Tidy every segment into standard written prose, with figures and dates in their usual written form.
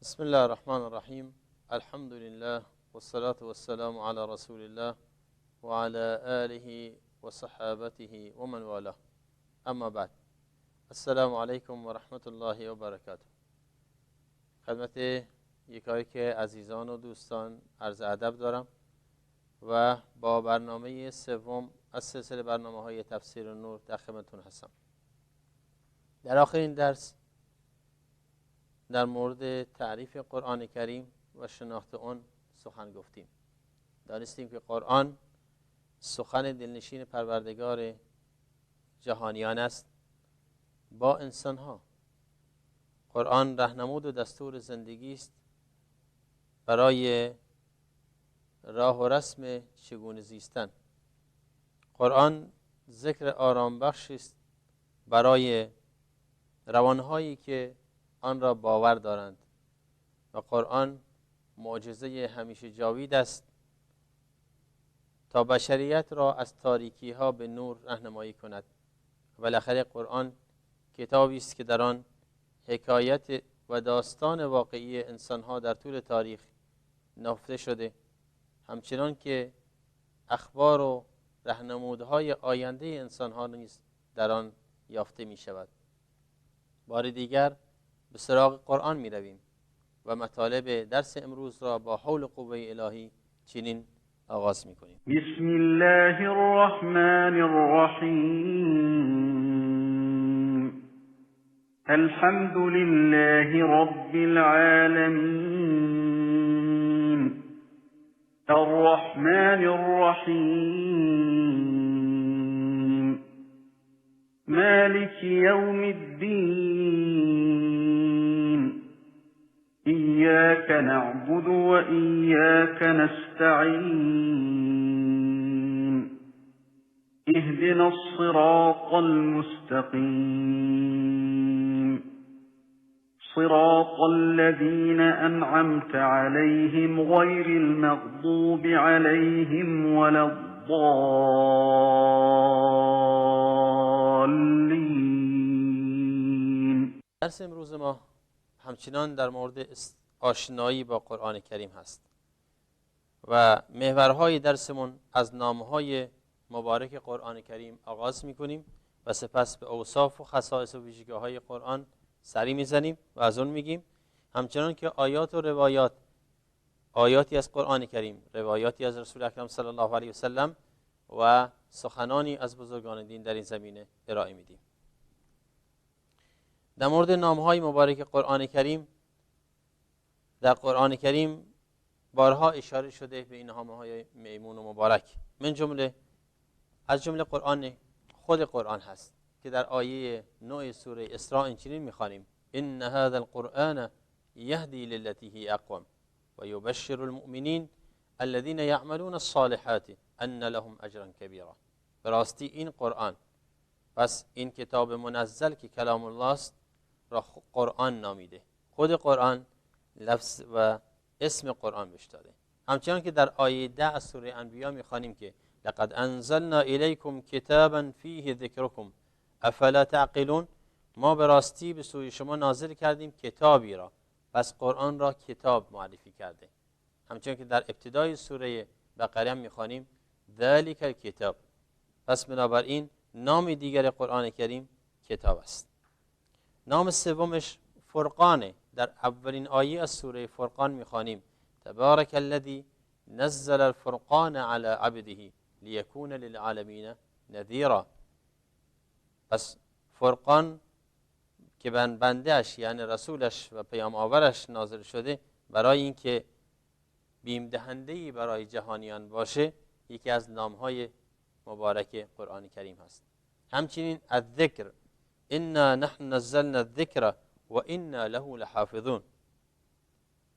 بسم الله الرحمن الرحیم. الحمد لله والصلاة والسلام على رسول الله وعلى آله وصحابته ومن والاه. اما بعد، السلام علیکم و رحمت الله و برکاته. خدمت یکایی که عزیزان و دوستان عرض ادب دارم و با برنامه سوم از سلسله برنامه‌های تفسیر نور در خدمتتون هستم. در آخرین درس در مورد تعریف قرآن کریم و شناخت آن سخن گفتیم. دانستیم که قرآن سخن دلنشین پروردگار جهانیان است با انسانها. قرآن راهنمود و دستور زندگی است برای راه و رسم چگونه زیستن. قرآن ذکر آرام بخش است برای روانهایی که آن را باور دارند و قرآن معجزه همیشه جاوید است تا بشریت را از تاریکی ها به نور راهنمایی کند. بالاخره قرآن کتابی است که در آن حکایت و داستان واقعی انسان ها در طول تاریخ نهفته شده، همچنان که اخبار و راهنمودهای آینده انسان ها نیز در آن یافته می شود. بار دیگر به سراغ قرآن می رویم و مطالب درس امروز را با حول و قوه الهی چنین آغاز می کنیم. بسم الله الرحمن الرحیم. الحمد لله رب العالمین، الرحمن الرحیم، مالک یوم الدین، إياك نعبد وإياك نستعين، اهدنا الصراط المستقيم، صراط الذين أنعمت عليهم غير المغضوب عليهم ولا الضالين. درس امروز ما همچنان در مورد آشنایی با قرآن کریم هست و محورهای درسمون از نامهای مبارک قرآن کریم آغاز میکنیم و سپس به اوصاف و خصائص و ویژگی‌های قرآن سری میزنیم و از اون میگیم. همچنان که آیات و روایات، آیاتی از قرآن کریم، روایاتی از رسول اکرم صلی الله علیه و سلم و سخنانی از بزرگان دین در این زمینه ارائه میدیم. در مورد نامهای مبارک قرآن کریم، در قرآن کریم بارها اشاره شده به این نامهای میمون و مبارک. از جمله قرآن، خود قرآن هست که در آیه 9 سوره اسراء اینچنین میخوانیم: ان هذا القرآن یهدی للتی هی اقوم و یبشر المؤمنین الذین یعملون الصالحات ان لهم اجرا کبیرا. به راستی این قرآن، پس این کتاب منزل که کلام الله است، را قرآن نامیده. خود قرآن لفظ و اسم قرآن بهش داده. همچنان که در آیه 10 از سوره انبیاء میخوانیم که لقد انزلنا الیکم کتابا فیه ذکرکم افلا تعقلون. ما به راستی به سوی شما نازل کردیم کتابی را، پس قرآن را کتاب معرفی کرده. همچنان که در ابتدای سوره بقره میخوانیم ذلک الکتاب. پس بنابراین نام دیگر قرآن کریم کتاب است. نام سومش فرقانه. در اولین آیه از سوره فرقان میخوانیم تبارک الذی نزل الفرقان علی عبده لیکون للعالمین نذیرا. پس فرقان که بنده‌اش یعنی رسولش و پیام آورش نازل شده برای اینکه بیم دهنده‌ای برای جهانیان باشه، یکی از نامهای مبارک قرآن کریم هست. همچنین الذکر، انا نحن نزلنا الذکر و انا له لحافظون.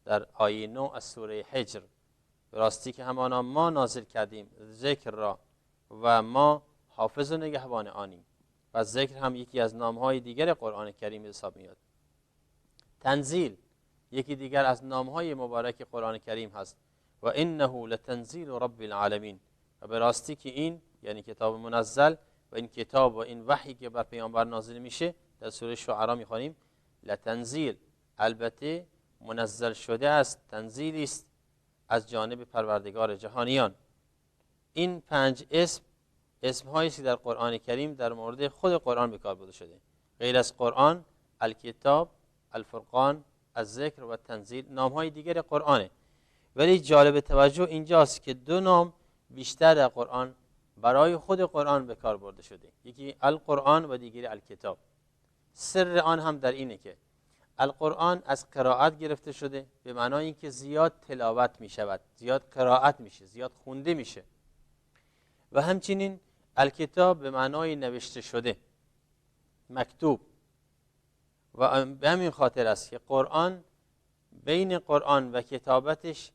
در آیه 9 از سوره حجر، به راستی که همانا ما نازل کردیم ذکر را و ما حافظ و نگهبان آنیم. و ذکر هم یکی از نامهای دیگر قرآن کریم حساب میاد. تنزیل یکی دیگر از نامهای مبارک قرآن کریم هست و انه لتنزیل رب العالمین. و به راستی که این یعنی کتاب منزل و این کتاب و این وحی که بر پیامبر نازل میشه، در سوره شعراء میخوانیم لتنزیل، البته منزل شده است، تنزیلی است از جانب پروردگار جهانیان. این 5 اسم‌هایی است که در قرآن کریم در مورد خود قرآن به کار برده شده. غیر از قرآن، الکتاب، الفرقان، الذکر و تنزیل نام‌های دیگر قرآنه. ولی جالب توجه اینجاست که 2 نام بیشتر در قرآن برای خود قرآن به کار برده شده، یکی القرآن و دیگری الکتاب. سر آن هم در اینه که القرآن از قرائت گرفته شده، به معنای اینکه زیاد تلاوت می شود، زیاد قرائت میشه، زیاد خونده میشه. و همچنین الکتاب به معنای نوشته شده، مکتوب. و به همین خاطر است که قرآن بین قرآن و کتابتش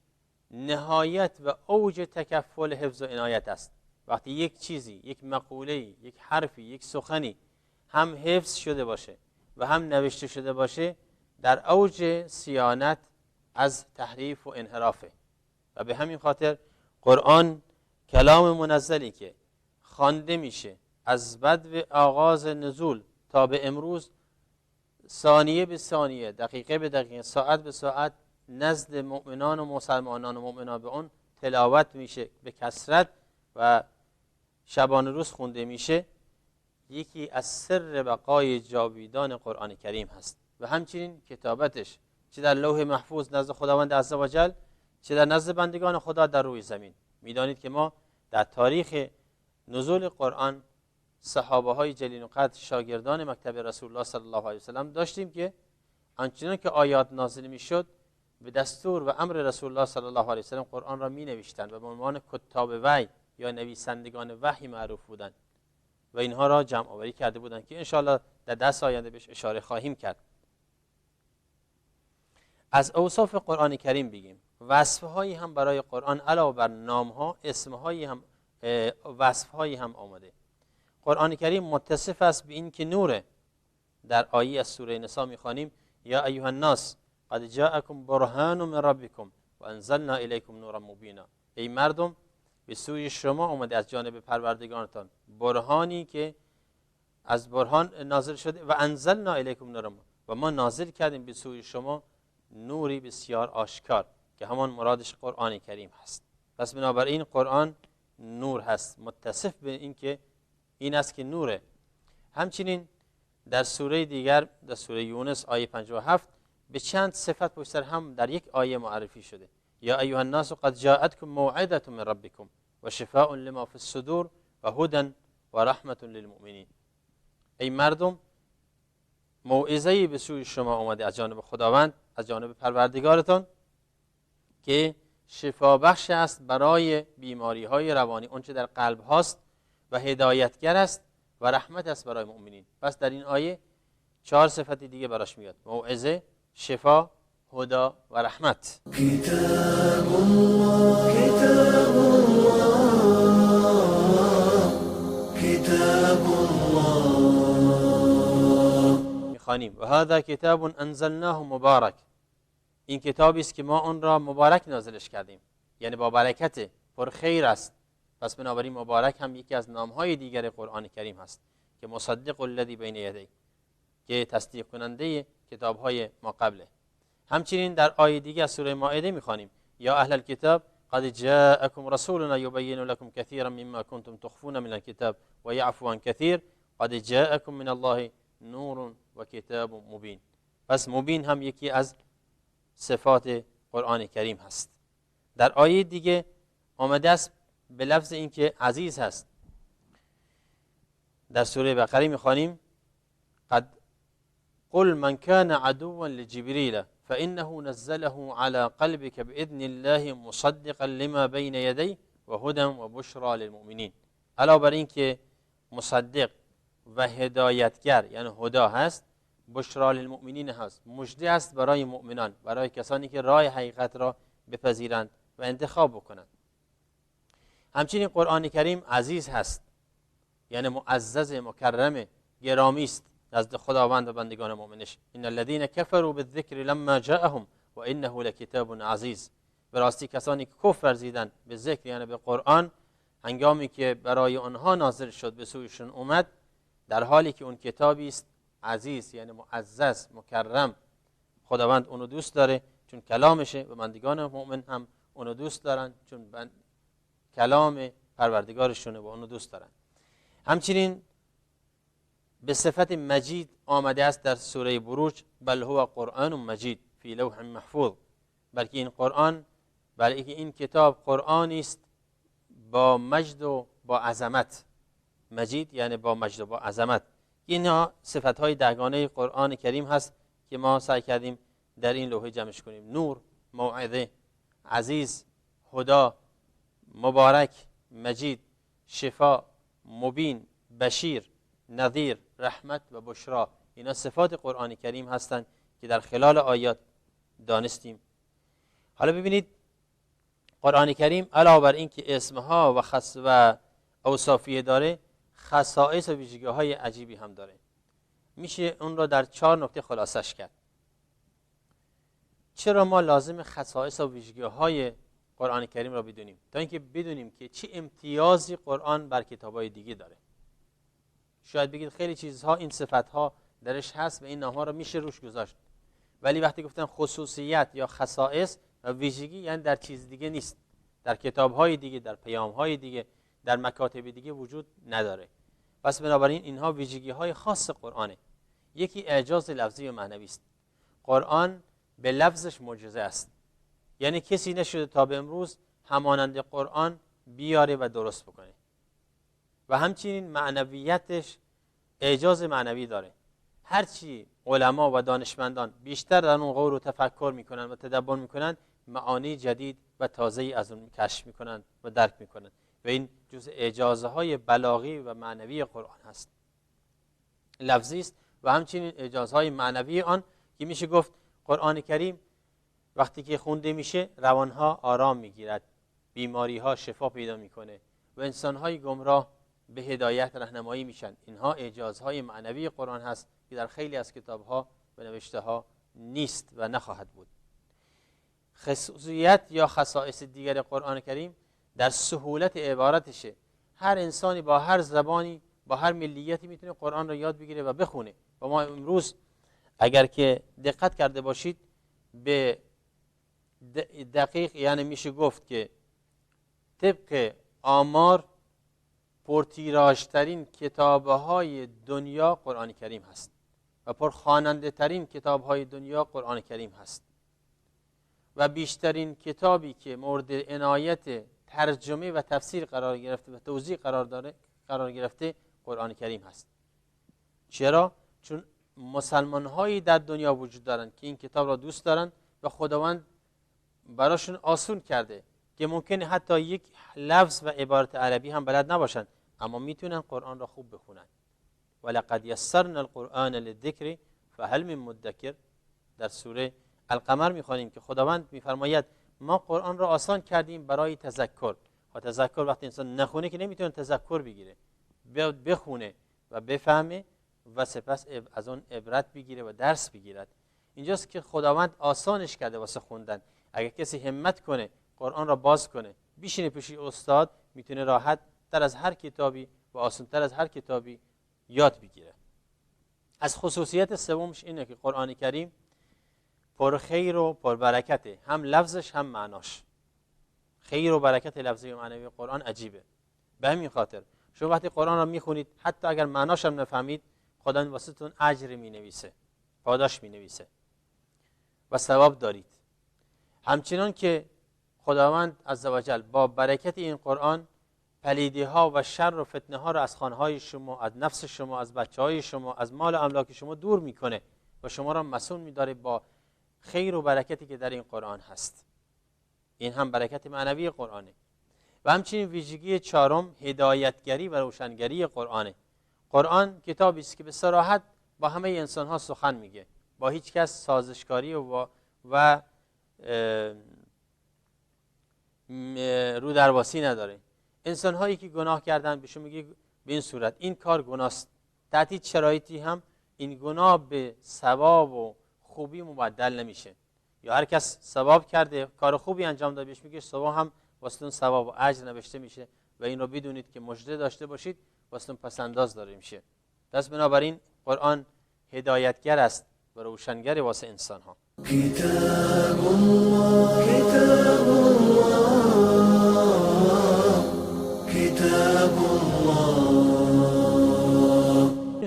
نهایت و اوج تکفل حفظ و عنایت است. وقتی یک چیزی، یک مقوله‌ای، یک حرفی، یک سخنی هم حفظ شده باشه و هم نوشته شده باشه، در اوج صیانت از تحریف و انحرافه. و به همین خاطر قرآن کلام منزلی که خوانده میشه از بدو آغاز نزول تا به امروز، ثانیه به ثانیه، دقیقه به دقیقه، ساعت به ساعت نزد مؤمنان و مسلمانان و مؤمنات به اون تلاوت میشه به کثرت و شبانه روز خونده میشه، یکی از سر بقای جاویدان قرآن کریم هست. و همچنین کتابتش چه در لوح محفوظ نزد خداوند عزوجل، چه در نزد بندگان خدا در روی زمین. میدانید که ما در تاریخ نزول قرآن صحابه های جلیل و قدر، شاگردان مکتب رسول الله صلی الله علیه و سلم داشتیم که آنچنان که آیات نازل میشد به دستور و امر رسول الله صلی الله علیه و سلم قرآن را می نوشتند و به عنوان کتاب وحی یا نویسندگان وحی معروف بودند و اینها را جمع آوری کرده بودند که انشاءالله در درس آینده بهش اشاره خواهیم کرد. از اوصاف قرآن کریم بگیم. وصفهایی هم برای قرآن علاوه بر نامها، اسمهایی هم، وصفهایی هم آمده. قرآن کریم متصف است به این که نوره. در آیه از سوره نساء میخوانیم یا ایها الناس قد جاءکم برهان من ربکم و انزلنا الیکم نورا مبینا. ای مردم، به سوی شما آمده از جانب پروردگارتان برهانی که از برهان نازل شده و انزلنا الیکم نورا و ما نازل کردیم به سوی شما نوری بسیار آشکار که همان مرادش قرآن کریم هست. پس بنابراین قرآن نور هست، متصف به این که این است که نوره. همچنین در سوره دیگر، در سوره یونس آیه 57 به چند صفت پشت سر هم در یک آیه معرفی شده. یا ایها الناس قد جاءتکم موعظة من ربکم و شفاء لما فی الصدور و هدى و رحمة للمؤمنین. ای مردم، موعظه‌ای به سوی شما آمده از جانب خداوند، از جانب پروردگارتان، که شفا بخش است برای بیماری های روانی، اونچه در قلب هاست، و هدایتگر است و رحمت است برای مؤمنین. پس در این آیه 4 صفت دیگه براش میاد: موعظه، شفا، هدا و رحمت. کتاب الله کتاب الله کتاب الله. میخوانیم و هذا کتاب انزلناه مبارک. این کتابی است که ما اون را مبارک نازلش کردیم، یعنی با برکت، پر خیر است. پس بنابراین مبارک هم یکی از نامهای دیگر قرآن کریم هست که مصدق الذی بین یدیه، که تصدیق کننده کتابهای ما قبله. همچنین در آیه دیگه از سوره مائده میخوانیم یا اهل الكتاب قد جاءكم رسولنا يبين لكم كثيرا مما كنتم تخفون من الكتاب ويعفو عن كثير قد جاءكم من الله نور وكتاب مبين. پس مبین هم یکی از صفات قرآن کریم هست. در آیه دیگه آمده است به لفظ اینکه عزیز هست. در سوره بقره میخوانیم قد قل من كان عدوا لجبريل فإنه نزله على قلبك بإذن الله مصدقا لما بين يديه وهدى وبشرى للمؤمنين. علاوه بر این که مصدق و هدایتگر یعنی هدا هست، بشرا للمؤمنین هست، مژده است برای مؤمنان، برای کسانی که راه حقیقت را بپذیرند و انتخاب بکنند. همچنین قرآن کریم عزیز هست، یعنی معزز، مکرم، گرامی است نزد خداوند و بندگان مؤمنش. ان الذين كفروا بالذکر لما جاءهم و انه لکتاب عزیز. به راستی کسانی که کفر ورزیدند به ذکر یعنی به قرآن هنگامی که برای آنها نازل شد به سویشون اومد، در حالی که اون کتابی است عزیز، یعنی معزز، مکرم. خداوند اونو دوست داره چون کلامشه و بندگان مؤمن هم اونو دوست دارن، چون کلام پروردگارشونه و اونو دوست دارن. همچنین به صفت مجید آمده است در سوره بروج، بل هو قرآن مجید فی لوح محفوظ، بلکه این قرآن، بلکه این کتاب قرآنی است با مجد و با عظمت. مجید یعنی با مجد و با عظمت. اینها صفت‌های دهگانه قرآن کریم هست که ما سعی کردیم در این لوحه جمعش کنیم: نور، موعظه، عزیز، هدا، مبارک، مجید، شفا، مبین، بشیر، نذیر، رحمت و بشرا. اینا صفات قرآن کریم هستند که در خلال آیات دانستیم. حالا ببینید قرآن کریم علاوه بر این که اسمها و اوصافیه داره، خصائص و ویژگی‌های عجیبی هم داره. میشه اون را در 4 نکته خلاصش کرد. چرا ما لازم خصائص و ویژگی‌های قرآن کریم را بدونیم؟ تا اینکه بدونیم که چه امتیازی قرآن بر کتاب‌های دیگه داره. شاید بگید خیلی چیزها این صفت‌ها درش هست و این نام‌ها را میشه روش گذاشت، ولی وقتی گفتن خصوصیت یا خصائص و ویژگی، یعنی در چیز دیگه نیست، در کتاب‌های دیگه، در پیام‌های دیگه، در مکاتب دیگه وجود نداره. پس بنابراین اینها ویژگی‌های خاص قرآنه. یکی اعجاز لفظی و معنوی است. قرآن به لفظش معجزه است، یعنی کسی نشده تا به امروز همانند قرآن بیاره و درست بکنه. و همچنین معنویتش اعجاز معنوی داره. هرچی علما و دانشمندان بیشتر در اون غور و تفکر میکنن و تدبر میکنن، معانی جدید و تازه‌ای از اون کشف میکنن و درک میکنن و این جزء اعجازهای بلاغی و معنوی قرآن هست. لفظی است و همچنین اعجازهای معنوی آن که میشه گفت قرآن کریم وقتی که خونده میشه روانها آرام میگیرد، بیماریها شفا پیدا میکنه و انسانهای گمراه به هدایت راهنمایی میشن. اینها اعجازهای معنوی قرآن هست که در خیلی از کتابها و نوشته‌ها نیست و نخواهد بود. خصوصیت یا خصائص دیگر قرآن کریم در سهولت عبارتشه. هر انسانی با هر زبانی، با هر ملیتی میتونه قرآن را یاد بگیره و بخونه. و ما امروز اگر که دقت کرده باشید به دقیق، یعنی میشه گفت که طبق آمار پرتیراژترین کتاب‌های دنیا قرآن کریم هست و پرخواننده ترین کتاب‌های دنیا قرآن کریم هست و بیشترین کتابی که مورد عنایت ترجمه و تفسیر قرار گرفته و توضیح قرار گرفته قرآن کریم هست. چرا؟ چون مسلمان‌هایی در دنیا وجود دارند که این کتاب را دوست دارند و خداوند براشون آسون کرده که ممکنه حتی یک لفظ و عبارت عربی هم بلد نباشند، اما میتونن قرآن را خوب بخونن. ولقد یسرنا القرآن للذکر فهل من مدکر. در سوره القمر میخوانیم که خداوند میفرماید ما قرآن را آسان کردیم برای تذکر. و تذکر وقتی انسان نخونه که نمیتونه تذکر بگیره، بخونه و بفهمه و سپس از اون عبرت بگیره و درس بگیرد. اینجاست که خداوند آسانش کرده واسه خوندن. اگر کسی همت کنه قرآن را باز کنه، بیشینه پیش استاد، میتونه راحت تر از هر کتابی و آسان تر از هر کتابی یاد بگیره. از خصوصیت سومش اینه که قرآن کریم پر خیر و پر برکته، هم لفظش هم معناش. خیر و برکت لفظی و معنوی قرآن عجیبه. به همین خاطر شما وقتی قرآن را میخونید حتی اگر معناش هم نفهمید، خدا واسهتون اجر مینویسه، پاداش مینویسه و ثواب دارید. همچنان که خداوند عزوجل با برکت این قرآن پلیدی ها و شر و فتنه ها را از خانه‌های شما، از نفس شما، از بچه‌های شما، از مال و املاک شما دور میکنه و شما را مسئول می‌داره با خیر و برکتی که در این قرآن هست. این هم برکت معنوی قرآنه. و همچنین ویژگی چهارم هدایتگری و روشنگری قرآنه. قرآن کتابی است که به صراحت با همه انسان‌ها سخن میگه، با هیچ کس سازشکاری و رو درواسی نداره. انسان‌هایی که گناه کردن بهشون میگه به این صورت این کار گناست، تحت هیچ شرایطی هم این گناه به ثواب و خوبی مبدل نمیشه. یا هر کس ثواب کرده، کار خوبی انجام داده، بهش میگه ثواب هم واسه اون ثواب و اجر نوشته میشه و این رو بدونید که مژده داشته باشید، واسه اون پسنداز داره میشه. پس بنابراین قرآن هدایتگر است و روشنگر واسه انسان‌ها. كتاب الله كتاب الله كتاب الله.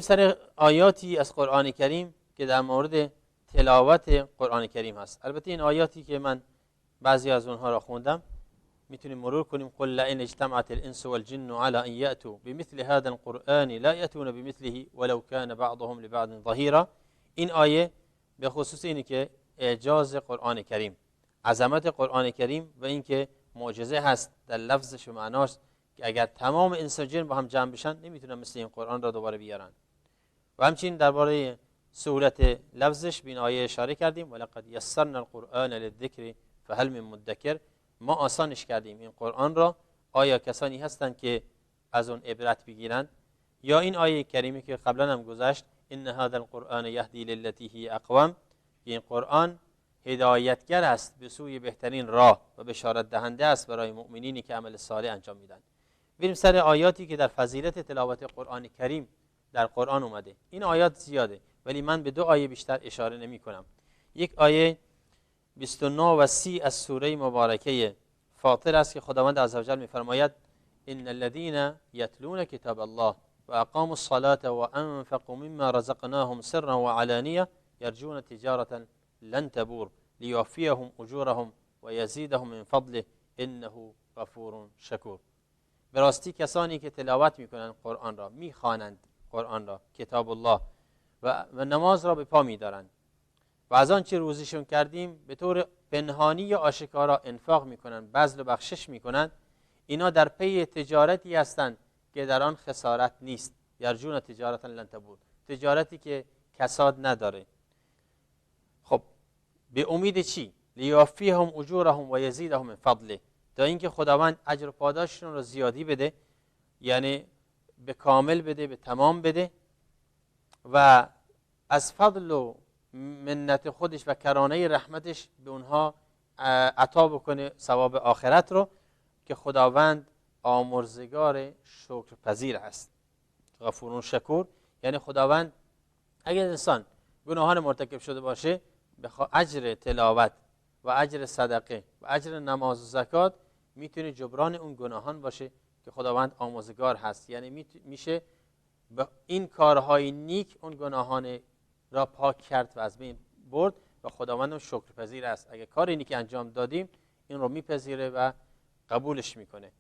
سر آیاتی از قرآن کریم که در مورد تلاوت قرآن کریم هست. البته این آیاتی که من بعضی از اونها را خوندم میتونیم مرور کنیم. قل لئن اجتمعت الانس والجن على ان یأتوا بمثل هذا القرآن لا یأتون بمثله ولو كان بعضهم لبعض ظهیرا. این آیه به خصوص اینه که اعجاز قرآن کریم، عظمت قرآن کریم و اینکه معجزه هست در لفظش و معناش که اگر تمام انس و جن با هم جمع بشن نمیتونن مثل این قرآن را دوباره بیارن. و همچنین درباره سهولت لفظش به این آیه اشاره کردیم. ولقد یسرنا القرآن للذکر فهل من مدکر. ما آسانش کردیم این قرآن را، آیا کسانی هستند که از اون عبرت بگیرند؟ یا این آیه کریمی که قبلا هم گذشت ان هذا القرآن یهدی للتی هی اقوم، که این قرآن هدایتگر است به سوی بهترین راه و بشارت دهنده است برای مؤمنینی که عمل صالح انجام میدن. بریم سر آیاتی که در فضیلت تلاوت قرآن کریم در قرآن اومده. این آیات زیاده ولی من به دو آیه بیشتر اشاره نمی کنم. یک آیه 29 و 30 از سوره مبارکه فاطر است که خداوند عزوجل میفرماید ان الذين يتلون كتاب الله واقاموا الصلاه وانفقوا مما رزقناهم سرا وعلانيه يرجون تجاره لن تبور ليوفيهم اجورهم ويزيدهم من فضله انه غفور شکور. به راستی کسانی که تلاوت میکنند قرآن را، میخوانند قرآن را، کتاب الله و نماز را به پا میدارند و از آن چه روزیشون کردیم به طور پنهانی یا آشکارا انفاق میکنند، بذل و بخشش میکنند، اینا در پی تجارتی هستند که در آن خسارت نیست. یرجون تجارتا لن تبور، تجارتی که کساد نداره. خب به امید چی؟ لیوفیهم اجورهم و یزیدهم من فضله، تا اینکه خداوند اجر و پاداششون رو زیادی بده، یعنی به کامل بده، به تمام بده و از فضل و منت خودش و کرانه رحمتش به اونها عطا بکنه ثواب آخرت رو، که خداوند آمرزگار شکرپذیر است. غفور شکور یعنی خداوند اگر انسان گناهان مرتکب شده باشه اجر تلاوت و اجر صدقه و اجر نماز و زکات میتونه جبران اون گناهان باشه که خداوند آمرزگار هست. یعنی میشه به این کارهای نیک اون گناهان را پاک کرد و از بین برد و خداوند شکرپذیر است. اگه کاری نیک انجام دادیم این رو میپذیره و قبولش میکنه.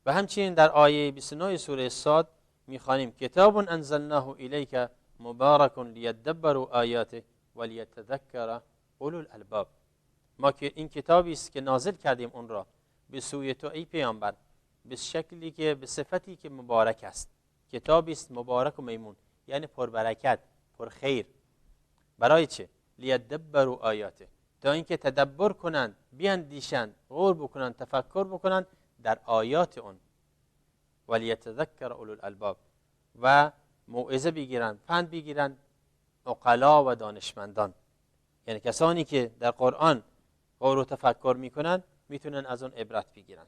و همچنین در آیه 29 سوره صاد میخوانیم کتاب انزلناه الیک مبارک لیدبروا آیاته ولیتذکر اولو الالباب. ما که این کتابی است که نازل کردیم اون را به سوی تو ای پیامبر به شکلی که به صفتی که مبارک است. کتابی است مبارک و میمون یعنی پربرکت، پرخیر. برای چه؟ لیدبروا آیاته، تا اینکه تدبر کنند، بیاندیشند، غور بکنند، تفکر بکنند در آیات اون. ولیتذکر اولو الالباب و موعظه بگیرند، پند بگیرند عقلا و دانشمندان، یعنی کسانی که در قرآن غور و تفکر میکنند میتونن از اون عبرت بگیرند.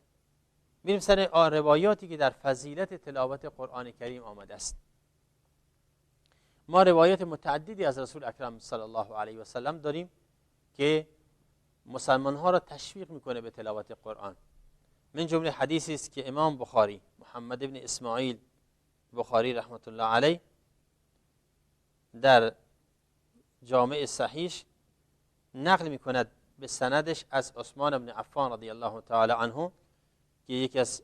میریم سر روایاتی که در فضیلت تلاوت قرآن کریم آمده است. ما روایات متعددی از رسول اکرم صلی الله علیه و سلم داریم که مسلمان ها را تشویق میکنه به تلاوت قرآن. من جمله حدیثی است که امام بخاری، محمد ابن اسماعیل بخاری رحمت الله علیه در جامع صحیحش نقل میکند به سندش از عثمان بن عفان رضی الله تعالی عنه که یکی از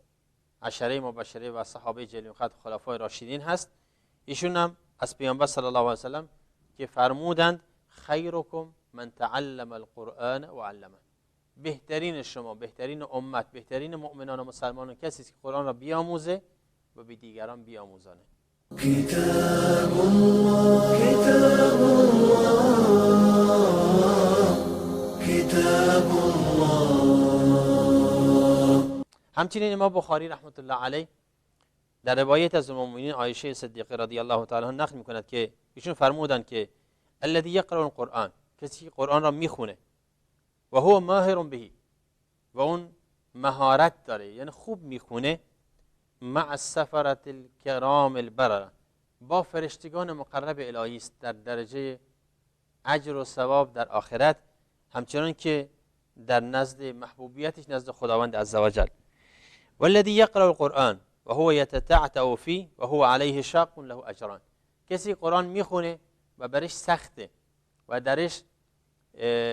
عشره مبشره و صحابه جلیل القدر خلفای راشدین هست. ایشون هم از پیامبر صلی الله علیه و سلم که فرمودند خیرکم من تعلم القرآن و علمه، بهترین شما، بهترین امت، بهترین مؤمنان و مسلمانان کسی است که قرآن را بیاموزه و به دیگران بیاموزانه. کتاب الله کتاب الله کتاب الله. همچنین امام بخاری رحمت الله علیه در روایت از ام المؤمنین عایشه صدیقه رضی الله تعالی عنها نقل میکند که ایشون فرمودند که الذی یقرأ القرآن، کسی که قرآن را میخونه و هو ماهر به و اون مهارت داره یعنی خوب میخونه، مع السفرة الکرام البررة، با فرشتگان مقرب الهی است در درجه اجر و ثواب در آخرت همچنان که در نزد محبوبیتش نزد خداوند عزوجل. والذی یقرأ القرآن و هو یتتعتع فیه و هو علیه شاق له اجران. کسی قرآن میخونه و برش سخته و درش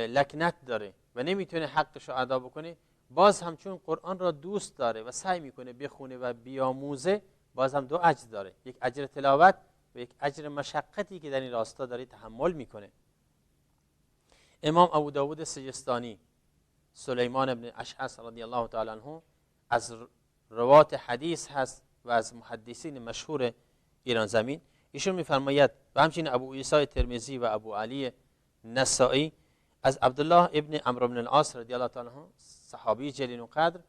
لکنت داره و نمیتونه حقش رو ادا بکنه، باز همچون قرآن را دوست داره و سعی میکنه بخونه و بیاموزه، باز هم دو اجر داره، یک اجر تلاوت و یک اجر مشقتی که در این راستا داره تحمل میکنه. امام ابو داود سجستانی، سلیمان ابن اشعث رضی الله تعالی عنه، از روات حدیث هست و از محدثین مشهور ایران زمین. ایشون میفرماید و همچنین ابو عیسی ترمذی و ابو علی نسائی از عبدالله ابن عمرو بن العاص رضی الله تعالی عنه، صحابی جلیل القدر،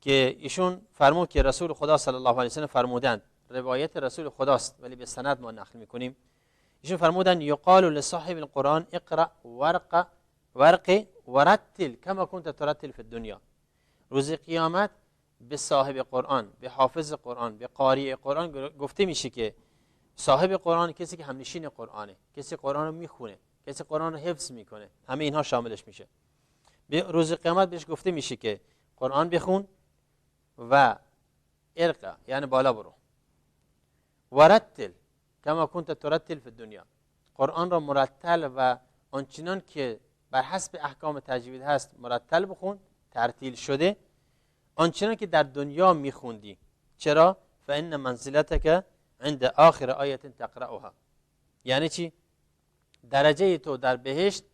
که ایشون فرمود که رسول خدا صلی الله علیه و سلم فرمودند، روایت رسول خداست ولی به سند ما نقل میکنیم، ایشون فرمودند یقال لصاحب القرآن اقرأ ورق ورتل کما كنت ترتل فی الدنیا. روز قیامت به صاحب قرآن، به حافظ قرآن، به قاری قرآن گفته میشه که صاحب قرآن کسی که همنشین قرآنه، کسی قرآن رو میخونه، کسی قرآن رو حفظ میکنه، همه اینها شاملش میشه. به روز قیامت بهش گفته میشه که قرآن بخون و ارقا یعنی بالا برو، ورتل کما كنت ترتل فی الدنیا، قرآن را مرتل و آنچنان که بر حسب احکام تجوید هست مرتل بخون، ترتیل شده، آنچنان که در دنیا میخوندی. چرا؟ فإن منزلتک عند آخر آیه تقرأها. یعنی چی؟ درجه تو در بهشت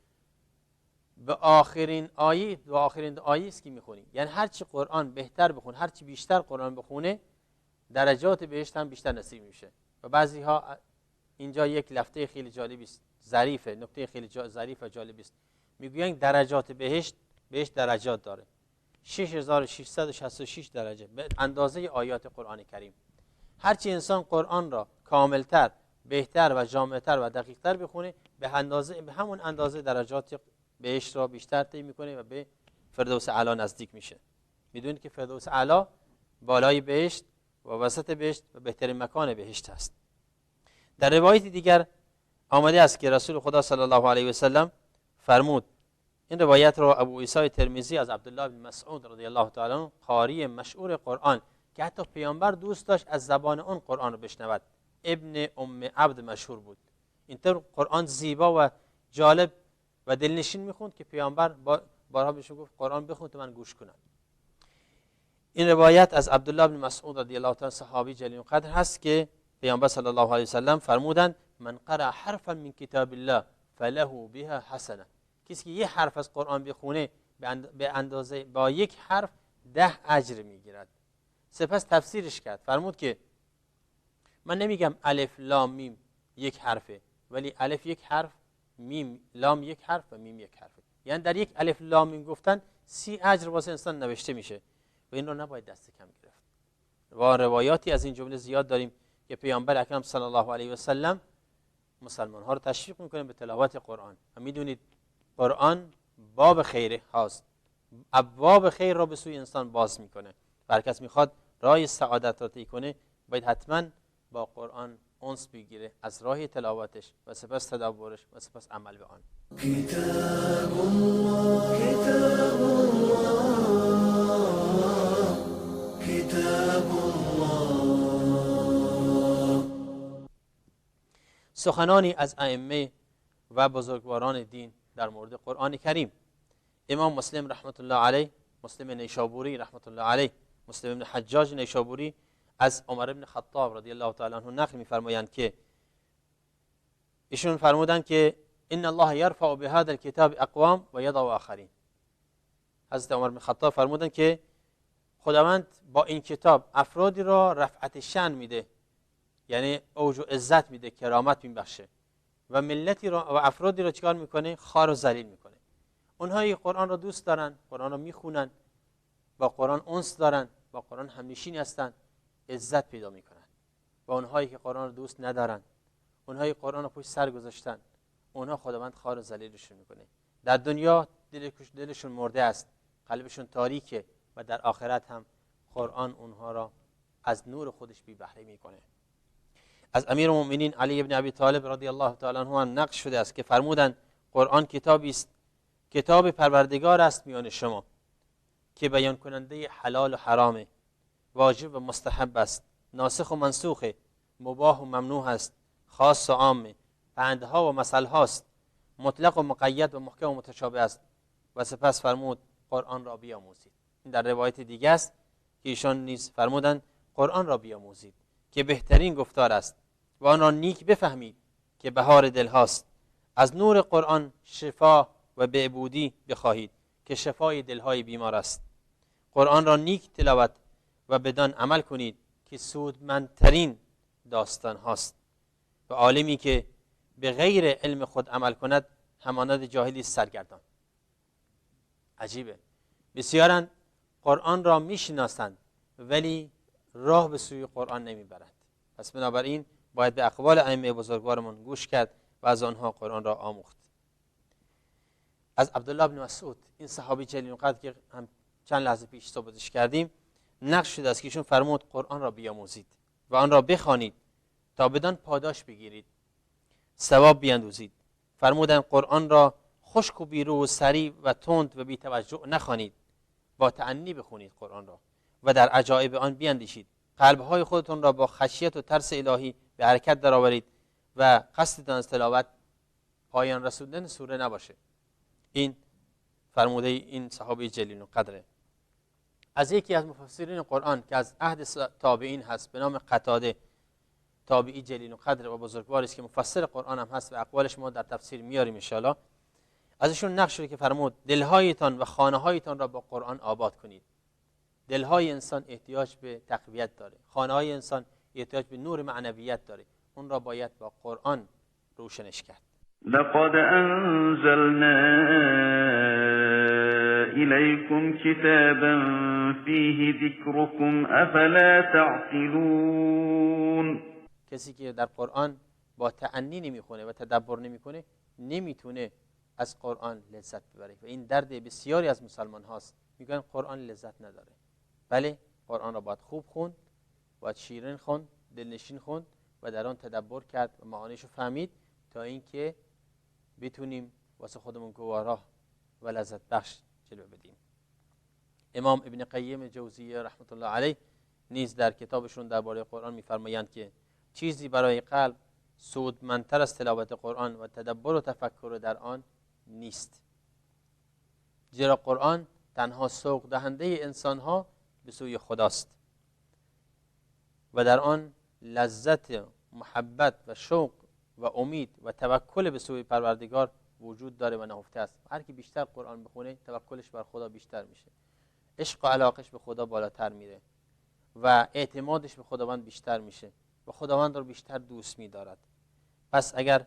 به آخرین آیه است که میخونی. یعنی هرچی قرآن بهتر بخون، هرچی بیشتر قرآن بخونه، درجات بهشت هم بیشتر نصیب میشه. و بعضی ها اینجا یک لفظه خیلی جالبی است، ظریفه، نکته خیلی ظریف و جالبی است. میگویند درجات بهشت درجات داره، 6666 درجه به اندازه آیات قرآن کریم. هرچی انسان قرآن را کاملتر، بهتر و جامعتر و دقیقتر بخونه، به همون اندازه درجات بهشت را بیشتر طی میکنه و به فردوس اعلی نزدیک میشه. میدونید که فردوس اعلی بالای بهشت و وسط بهشت و بهترین مکان بهشت است. در روایت دیگر آمده است که رسول خدا صلی الله علیه و سلم فرمود، این روایت را ابو عیسی ترمذی از عبدالله بن مسعود رضی الله تعالی عنه، قاری مشهور قرآن که حتی پیامبر دوست داشت از زبان اون قرآن رو بشنود، ابن ام عبد مشهور بود، اینطور قرآن زیبا و جالب و دلنشین میخوند که پیامبر بارها بهش گفت قرآن بخون تا من گوش کنم. این روایت از عبدالله بن مسعود رضی الله تعالی صحابی جلیل القدر هست که پیامبر صلی الله علیه و سلم فرمودند من قرأ حرفا من کتاب الله فله بها حسنه. کسی که یه حرف از قرآن بخونه به اندازه با یک حرف 10 اجر میگیرد. سپس تفسیرش کرد، فرمود که من نمیگم الف لام میم یک حرفه، ولی الف یک حرف، میم لام یک حرف و میم یک حرفه. یعنی در یک الف لام میم گفتن 30 اجر واسه انسان نوشته میشه و این رو نباید دست کم گرفت. و روایاتی از این جمله زیاد داریم که پیامبر اکرم صلی الله علیه و سلم مسلمان ها رو تشویق میکنه به تلاوت قرآن. و میدونید قرآن باب خیره هاست، ابواب خیر را به سوی انسان باز میکنه. هر کس میخواد راه سعادت را طی کنه باید حتما با قرآن انس بگیره، از راه تلاوتش و سپس تدبرش و سپس عمل به آن. کتاب الله کتاب الله کتاب الله. سخنانی از ائمه و بزرگواران دین در مورد قرآن کریم. امام مسلم رحمت الله علیه، مسلم نیشابوری رحمت الله علیه، مسلم ابن حجاج نیشابوری از عمر بن خطاب رضی الله تعالی عنه نقل می‌فرمایند که ایشون فرمودند که ان الله یرفع بهذا الكتاب اقوام و یضع آخرین. حضرت عمر بن خطاب فرمودند که خداوند با این کتاب افرادی را رفعت شأن میده، یعنی اوج و عزت میده، کرامت میبخشه، و ملتی را و افرادی را چیکار میکنه؟ خوار و ذلیل میکنه. اونهایی که قرآن را دوست دارن، قرآن را میخونن، با قرآن انس دارن، با قرآن همنشین هستن، عزت پیدا میکنن. و اونهایی که قرآن را دوست ندارن، اونهایی که قرآن را پشت سر گذاشتن، اونها خداوند خوار و ذلیلشون میکنه. در دنیا دلشون مرده است، قلبشون تاریکه، و در آخرت هم قرآن اونها را از نور خودش بی بهره میکنه. از امیر المؤمنین علی ابن ابی طالب رضی الله تعالی عنه نقل شده است که فرمودند قرآن کتابی است کتاب پروردگار است میان شما که بیان کننده حلال و حرامه، واجب و مستحب است، ناسخ و منسوخه، مباح و ممنوع است، خاص و عامه، پندها و مثل هاست، مطلق و مقید و محکم و متشابه است. و سپس فرمود قرآن را بیاموزید. این در روایت دیگه است که ایشان نیز فرمودند قرآن را بیاموزید که بهترین گفتار است و آن را نیک بفهمید که بهار دل هاست. از نور قرآن شفا و بهبودی بخواهید که شفای دلهای بیمار است. قرآن را نیک تلاوت و بدان عمل کنید که سودمندترین داستان هاست. و عالمی که به غیر علم خود عمل کند همانند جاهلی سرگردان. عجیبه، بسیارند قرآن را میشناسند ولی راه به سوی قرآن نمیبرند. پس بنابراین باید به اقوال ائمه بزرگوارمان گوش کرد و از آنها قرآن را آموخت. از عبدالله بن مسعود، این صحابی جلیل القدر که هم چند لحظه پیش صحبتش کردیم، نقل شده است که ایشون فرمود قرآن را بیاموزید و آن را بخوانید تا بدان پاداش بگیرید، ثواب بیندوزید. فرمودند قرآن را خشک و بیرو و سریع و تند و بی توجه نخوانید، با تأنی بخونید قرآن را و در عجایب آن بیندیشید. قلبهای خودتون را با خشیت و ترس الهی به حرکت درآورید و قصدتان از تلاوت پایان رسوندن سوره نباشه. این فرموده این صحابی جلیل القدره. از یکی از مفسرین قرآن که از عهد تابعین هست به نام قتاده، تابعی جلیل القدر و بزرگواری است که مفسر قرآن هم هست و اقوالش ما در تفسیر میاریم ان شاء الله. ازشون نقل شده که فرمود دلهایتان و خانه‌هایتان را با قرآن آباد کنید. دلهای انسان احتیاج به تقویت داره، خانه‌های انسان احتیاج به نور معنویت داره، اون را باید با قرآن روشنش کرد. لقد انزلنا إليكم كتابا فيه ذكركم أفلا تعقلون. کسی که در قرآن با تأنی نمیخونه و تدبر نمیکنه نمیتونه از قرآن لذت ببره و این درد بسیاری از مسلمان هاست. میگن قرآن لذت نداره. بله، قرآن را باید خوب خوند، باید شیرین خوند، دلنشین خوند و در آن تدبر کرد و معانیش رو فهمید تا اینکه بتونیم واسه خودمون گوارا و لذت بخش جلوه بدیم. امام ابن قیم جوزیه رحمت الله علیه نیز در کتابشون درباره قرآن میفرمایند که چیزی برای قلب سودمندتر از تلاوت قرآن و تدبر و تفکر در آن نیست، زیرا قرآن تنها سوق دهنده انسانها به سوی خداست و در آن لذت، محبت و شوق و امید و توکل به سوی پروردگار وجود داره و نهفته است. هر کی بیشتر قرآن بخونه توکلش بر خدا بیشتر میشه، عشق و علاقش به خدا بالاتر میره و اعتمادش به خداوند بیشتر میشه و خداوند رو بیشتر دوست می‌دارد. پس اگر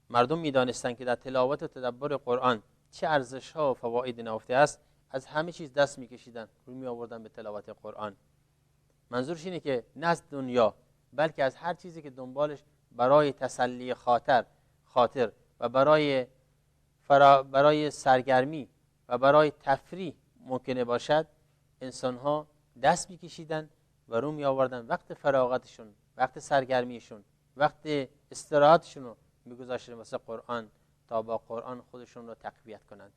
مردم می‌دانستند که در تلاوت و تدبر قرآن چه ارزش‌ها و فواید نهفته است، از همه چیز دست می‌کشیدن، روی می‌آوردن به تلاوت قرآن. منظورش اینه که نه از دنیا بلکه از هر چیزی که دنبالش برای تسلی خاطر و برای سرگرمی و برای تفریح ممکنه باشد، انسان‌ها دست می‌کشیدن و رو می‌آوردن وقت فراغتشون، وقت سرگرمیشون، وقت استراحتشون رو می‌گذاشتن واسه قرآن تا با قرآن خودشون رو تقویت کنند.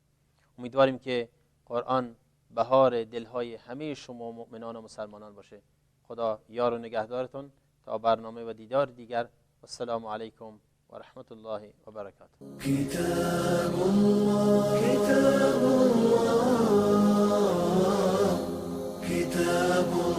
امیدواریم که قرآن بهار دلهای همه شما مؤمنان و مسلمانان باشه. خدا یار و نگهدارتون تا برنامه و دیدار دیگر. السلام علیکم و رحمت الله و برکاته. كتاب الله كتاب الله كتاب